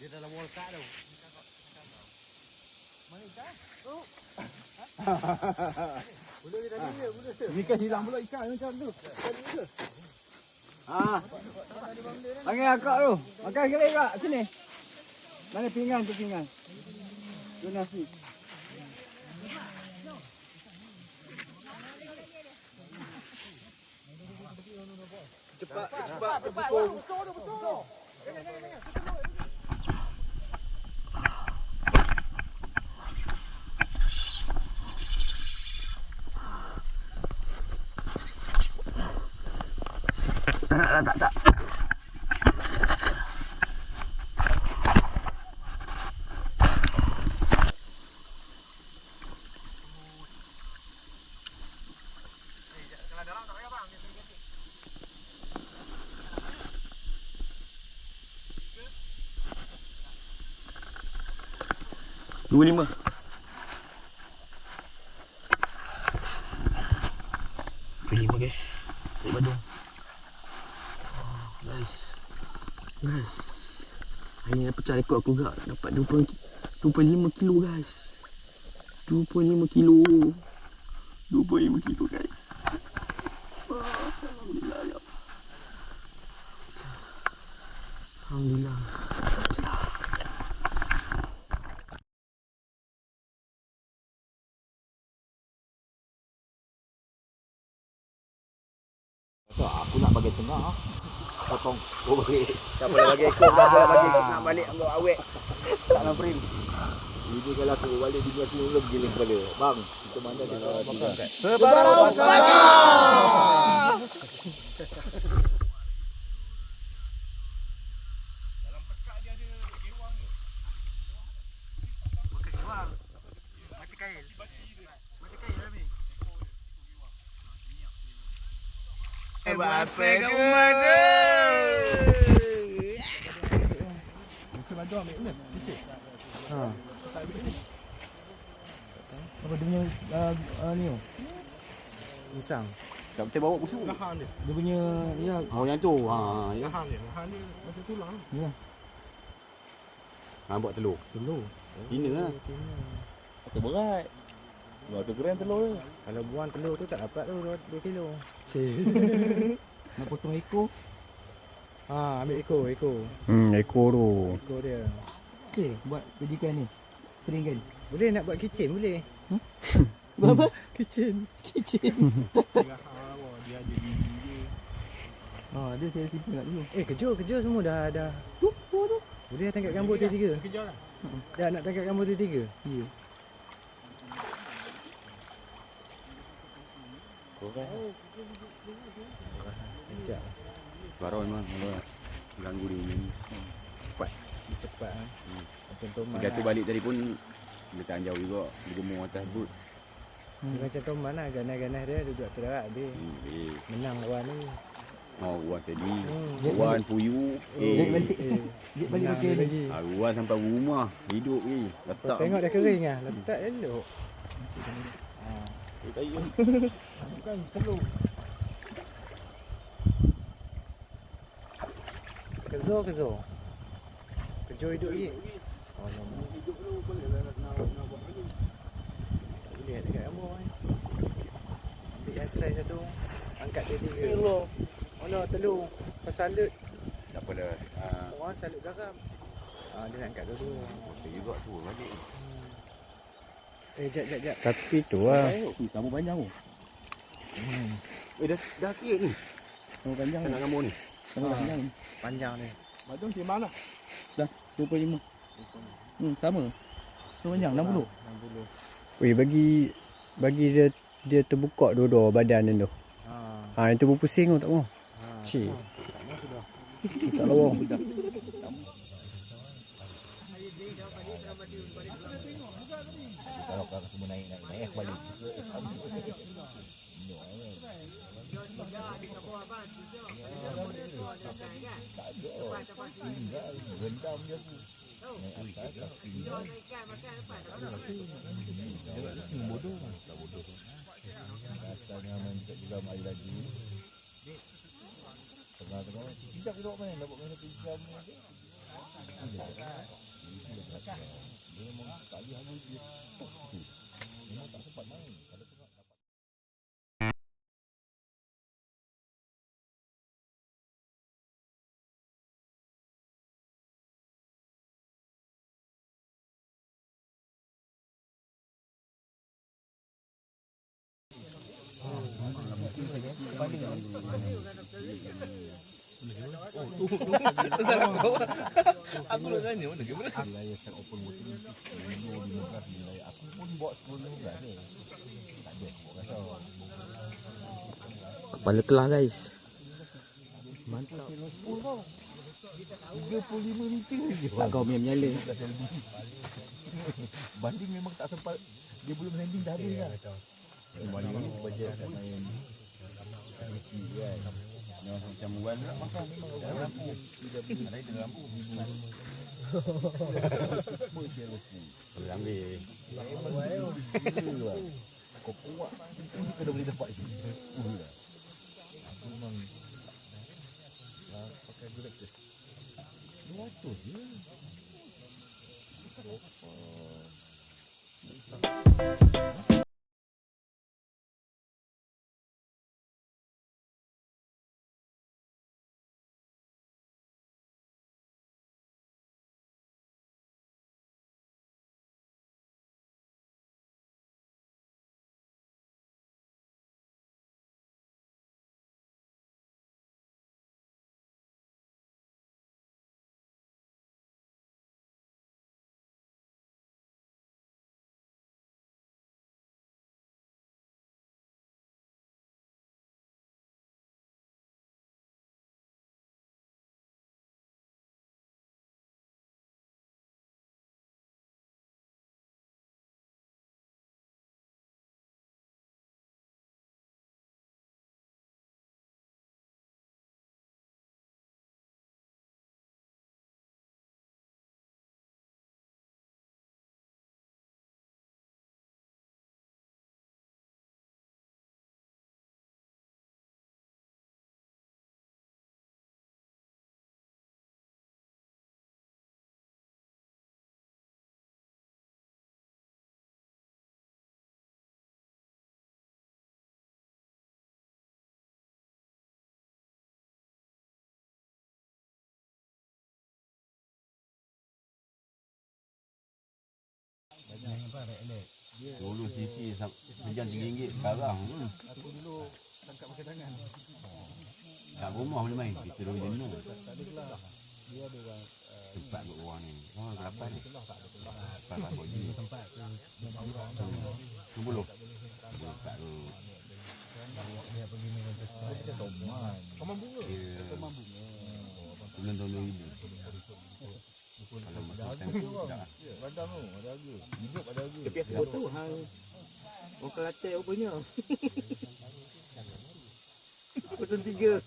Dia dalam wall kat tu. Mana ikan? Oh. Boleh dia tadi dia, boleh. Ni kan hilang pula ikan macam tu. Panggil akak tu. Makan sekali kak, sini. Mana pinggan tu pinggan? Tu nasi. Cepat. Besar tu. Tak. Dua lima. Guys. Tarik badung. Guys. Hari ni pecah rekod aku gak. Dapat 25 kilo guys. 25 kilo. 25 kilo guys. Alhamdulillah ya. Alhamdulillah. Aku nak bagi tengah. Potong. Oh bagi. Tak boleh bagi ekor, tak boleh bagi ekor nak balik ambil awet. Tak dalam frame. Ini kalau aku balik dia aku mula giling kepala. Bang, kita mana dia makan. Sebarang bakar. Dalam pekak dia ada gewang ke? Bukan gewang. Mati kail. Mati kail dah ni. Apa kau mana? Kita bantu ambil ni. Sisik. Apa dia punya ni oh. Musang. Tak betul bawa busuk. Gahan dia. Dia punya ya. Oh yang tu. Ya. Gahan dia macam tulang. Ya. Buat telur. Telur. Tina lah. Tu berat. 200 gram telur dia. Kalau buang telur tu tak dapat tu 2 kilo. Nak potong ekor. Ambil ekor. Ekor tu. Ekor dia. Okey, buat kejikan ni. Keringkan. Boleh nak buat kitchen boleh. Buat apa? Kitchen. Dia ada gigi dia. Dia saya simpan kat dulu. Kejur semua dah. Boleh dah tangkap gambut T3. Kejar lah. Dah nak tangkap gambut T3. Ya. Sekejap. Baru memang ganggu dia ni. Cepat Macam Toman Dia jatuh balik tadi pun dia tahan jauh juga. Dia gemuk atas boot. Macam Toman lah. Ganas-ganas dia duduk terak dia. Menang lawan ni. Ruan tadi. Ruan Puyu. Dia balik okey ni. Ruan sampai rumah. Hidup ni. Letak. Tengok dah kering lah. Letak elok. Masukkan telur. Kezor. Kejur hidup lagi. Hidup tu boleh lah nak buat lagi. Tak boleh dekat gambar ni. Ambil yang saiz satu. Angkat dia 3. Telur. Mana telur. Salut. Tak apa dah. Orang salut garam. Dia nak angkat dulu. Dia juga tu balik. Jap. Tapi tu lah. Sama panjang tu. Dah kira ni. Sama panjang Tak nak gambar ni. Sama panjang. Panjang ni. Badung di mana? Dah 25. Sama. Sama panjang 60. 60. Weh bagi dia terbuka dua-dua badan dia tu. Yang tu berpusing tu tak mau. Cik. Tak lawang. Kalau semua naik kembali. Rendam je tu. Bodoh. Katanya mencet juga air lagi. Tengah-tengah. Sekejap kita buat main. Nak buat main 3 jam ni. Aku nak tanya mana ke? Wilayah secara open water ni 10-15 wilayah. Aku pun bawa 10-15 ni. Tak ada aku rasa. Kepala kelah guys. Mantap. 10 kau. 35 meter je. Tak kau menyala. Banding memang tak sempat. Dia belum landing dah habis dah. Banding ni Bajet kat main. Kecil kan. yang macam wan nak makan memang orang lampu. Ada itu lampu. Boleh ambil. Kau kuat. Kau dah boleh dapat je. Aku memang pakai gulak tu. 200 je. Dulu sisi sejam RM3 sekarang. Aku dulu tangkap pakai tangan. Kat rumah boleh main. Kita dulu jenuh. Dia ada orang Tempat buat orang ni. Oh, berapa ni? Tempat buat je. tempat tu 10. Boleh tak tu. dia pergi minum teh. Toman bunga. Bulan tahun 2000. Kalau masa time tu tak lah. Padang tu, ada harga. Hidup ada harga. Tapi aku tahu hang orang Kelantan rupanya. Pukul 3.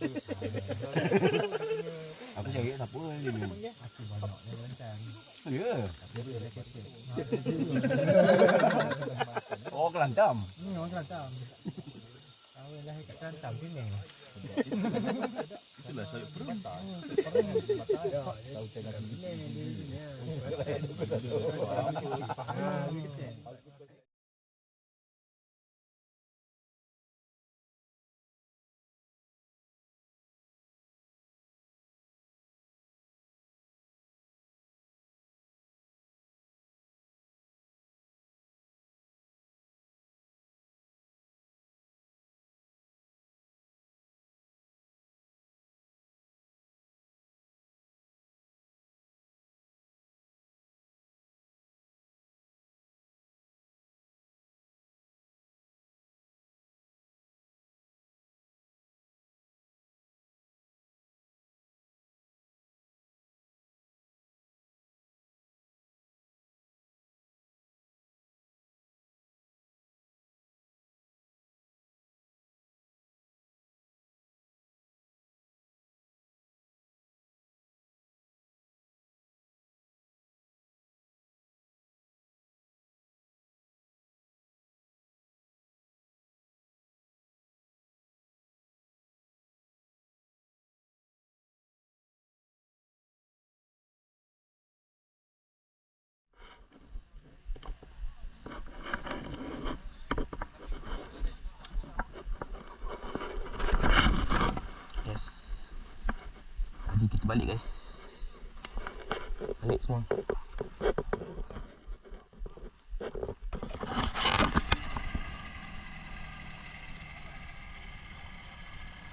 Aku cari siapa dia ni. Aku banyaknya lantang. Ya. Jadi ada kecil. Oh, Kelantan. Orang Kelantan. Awak lahir kat Kelantan sini. Itulah saya perlu. Tahu tengah Kecil. Balik guys. Balik semua.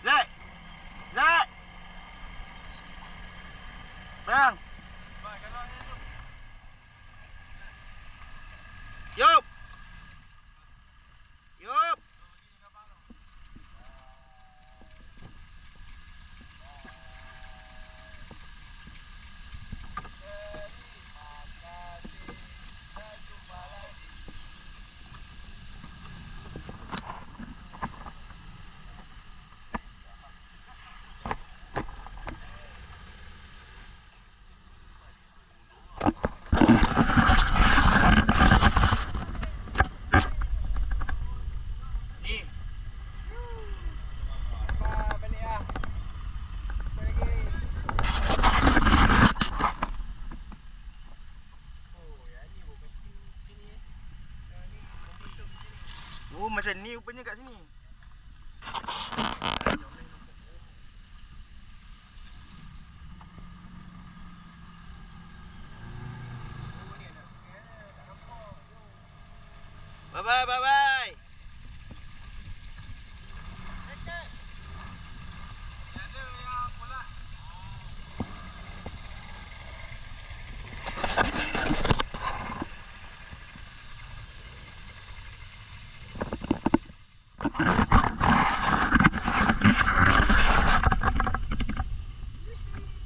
Zat! Zat! Bang! Yup! Yup! Oh, macam ni rupanya kat sini. Bye bye, bye bye.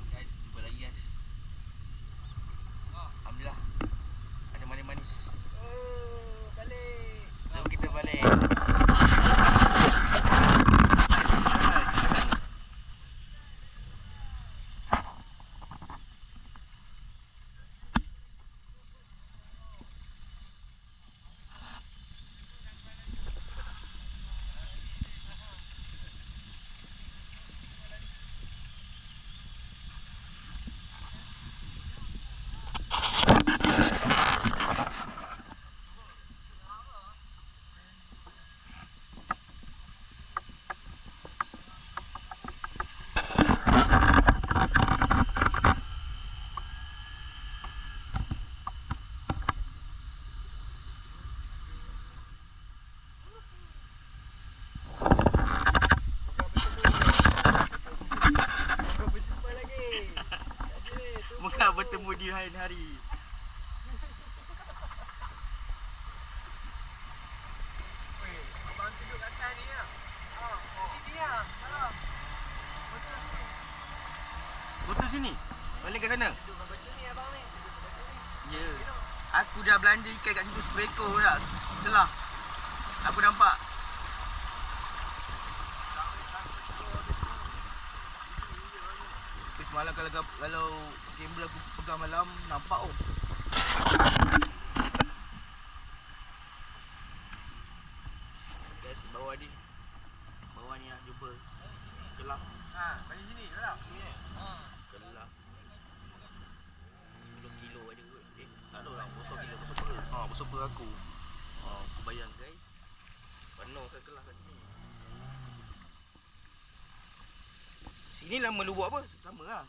Guys, jumpa lagi guys. Alhamdulillah. Ada manis-manis. Oh, balik. Jom kita balik. Muka bertemu di hari hari. Abang duduk kat atas ni lah. Sini lah. Salah. Betul sini. Botol sini. Balik ke sana. Duduk kat betul ni abang ni. Ya. Aku dah belanja ikan kat situ 10 ekor dah. Telah. Aku nampak. Semalam kalau gamble aku pegang malam nampak oh. Guys, bawah ni. Bawah ni lah jumpa. Kelah. Ha, bagi sini lah. Kelah. 10 kilo ada kot. Tak ada lah. Besar gila. Besar pera. Besar pera aku. Aku bayang guys. Penuh kan kelah kat sini. Sini lama lu buat apa? Sama lah.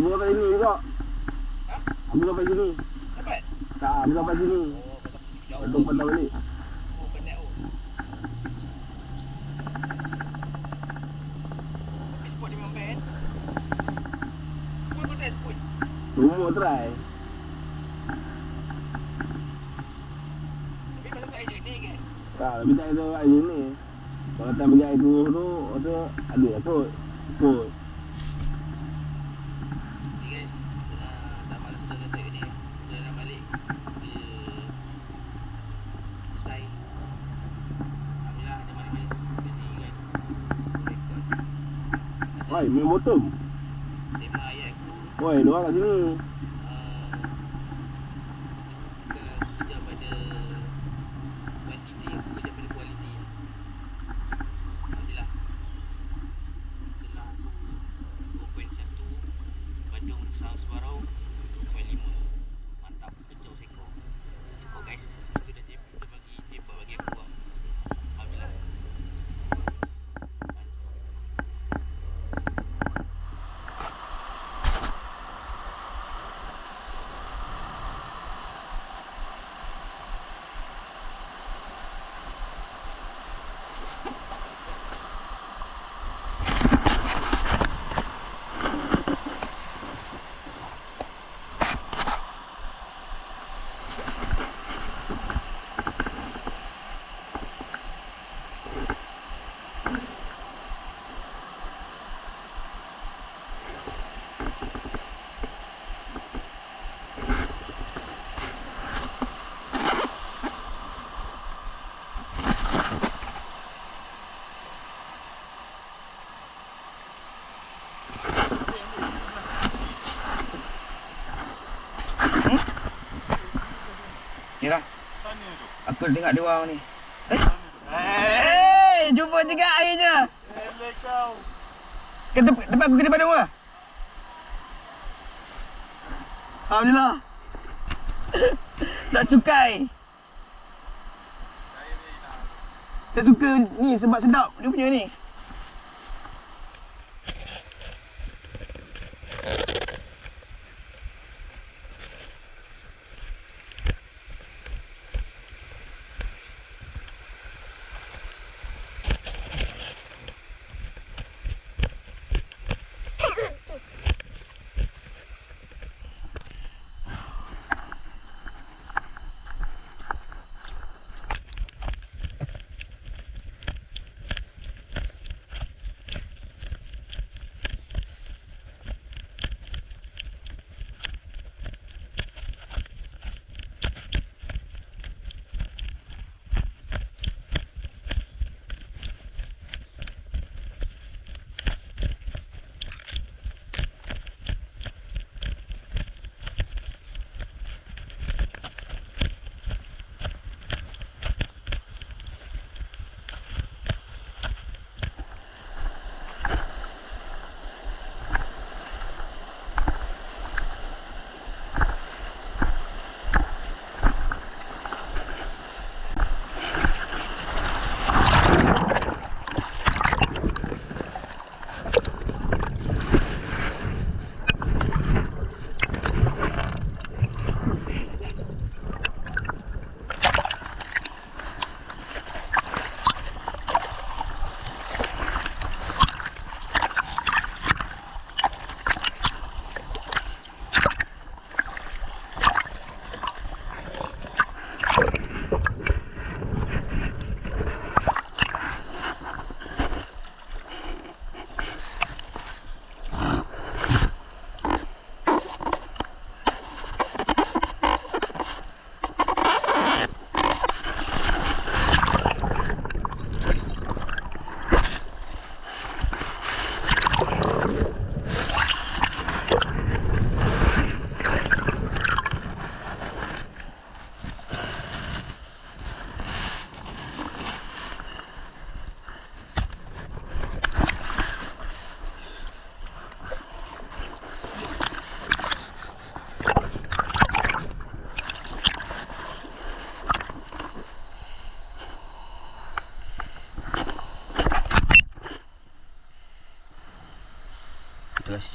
Aku sampai sini juga. Aku sampai sini. Dapat? Tak, aku sampai sini. Lepas patah balik. Oh, penat oh. Tapi spot dia memang best. Spoon kau try spoon. Semua try. Tapi pasal tak air jernih kan? Tak, tapi tak ada air ni. Kalau tak pergi air keruh tu, ada lah kot. Ikut. Ni guys, dah malas sudah kata ni. Sudah nak balik ke Usai. Alhamdulillah ada manis-manis. Jadi guys, rekod. Oi, main bottom. Tema ayat aku. Oi, dia orang kat sini. Kita kerja pada quantity, aku kerja pada quality. Alhamdulillah. Telah aku 2.1, Bandung South Sebarau 2.5. Mantap, kecoh seko. Cukup guys. Itu dah kita bagi tembak bagi aku lah. Alhamdulillah. Ni lah. Aku tengok dia orang ni. Jumpa juga airnya. Ke tempat aku ke depan rumah. Alhamdulillah. Tak cukai. Saya suka ni sebab sedap dia punya ni. Guys,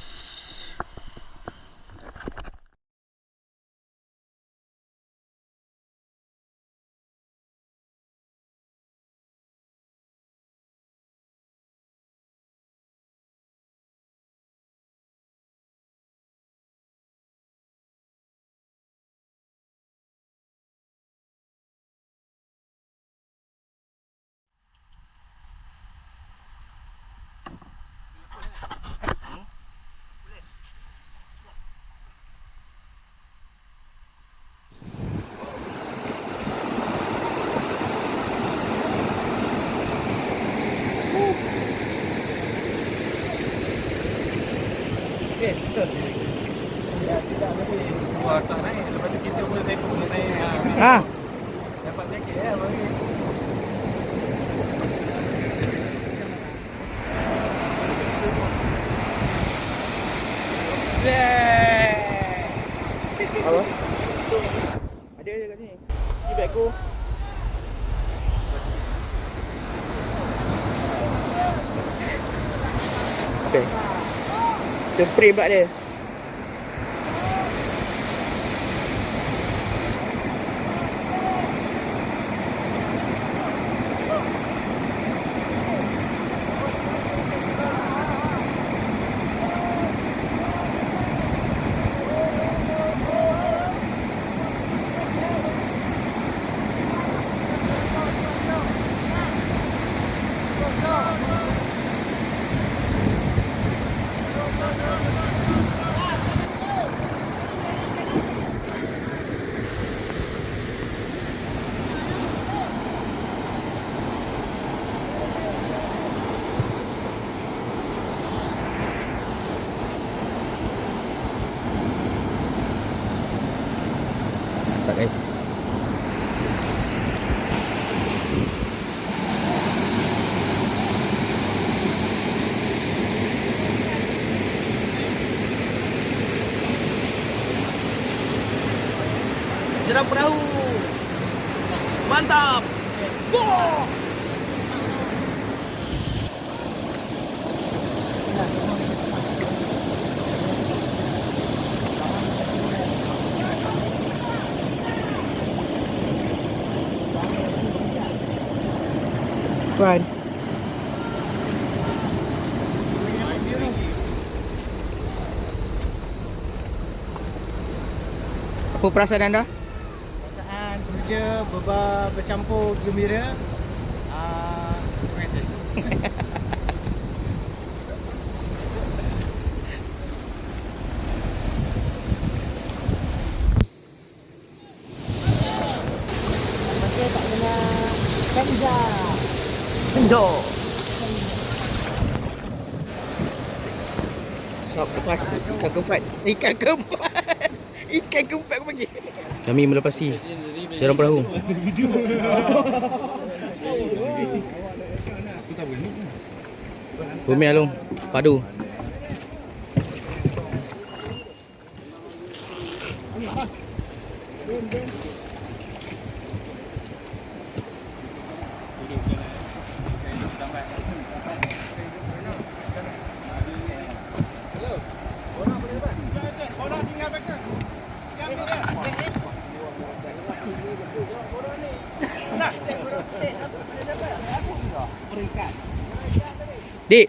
Wah, tak naik. Lepas tu kita pun tepuk naik. Ah, Dapat jaket bagi. Apa? Ada kat sini. Ni beg aku. Okey. Kita frame pula dia. Tak guys. Jeram perahu. Mantap. Puan. Apa perasaan anda? Perasaan kerja bercampur gembira. Terima kasih. Masih tak dengar ganja. Enjo. Sok lepas ikan keempat. Ikan keempat. Ikan keempat aku bagi. Kami melepasi Jeram perahu. Bumi Alung Padu. Dik.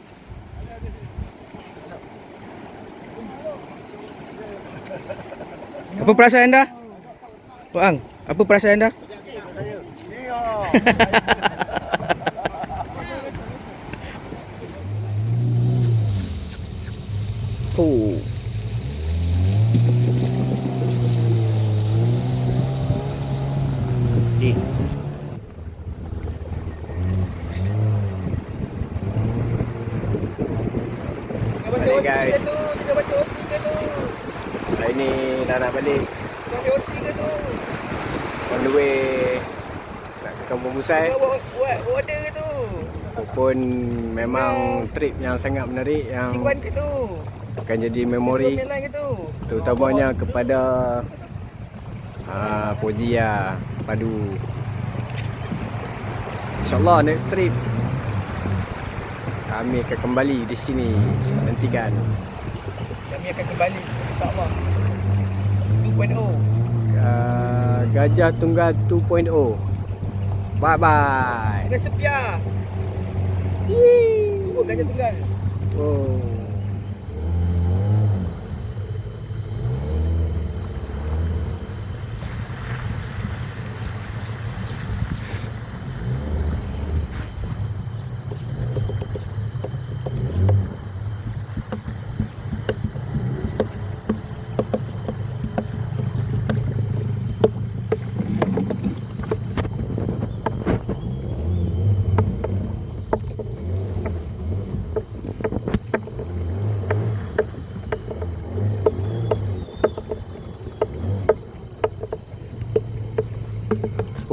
Apa perasaan anda? Pak Ang, apa perasaan anda? Oh. Dik. Balik guys. Kita baca OC ke tu? Hari ni dah nak balik. Kita baca OC ke tu? On the way nak ke Kampung Busai. Buat order ke tu? Walaupun memang trip yang sangat menarik yang Singwan ke tu? akan jadi memori, Suruh Melan ke tu? terutamanya kepada Fojia Padu. InsyaAllah next trip kami akan kembali di sini. Nantikan. Kami akan kembali insya-Allah. 2.0. Gajah Tunggal 2.0. Bye bye. Dengan sepiar. Buat gajah tunggal. Oh.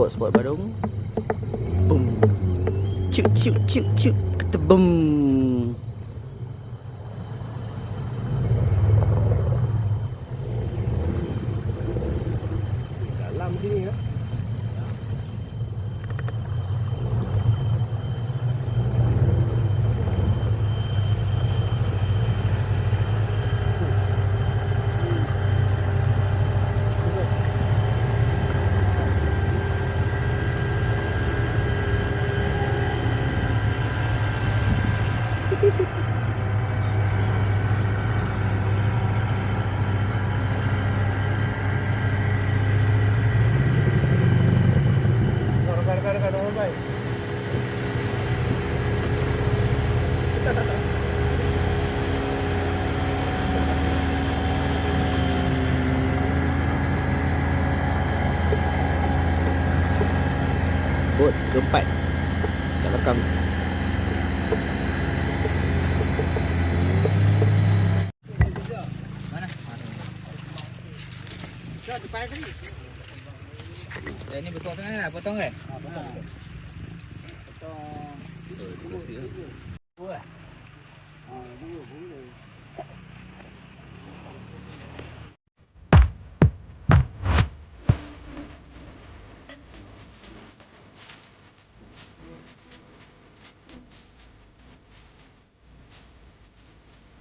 spot badung. Boom. Cuk cuk cuk cuk. Kata boom. Dalam sini ya. Bot keempat kat belakang. Dan ni besar sangat lah, potong kan? Potong. Dua lah. Boleh.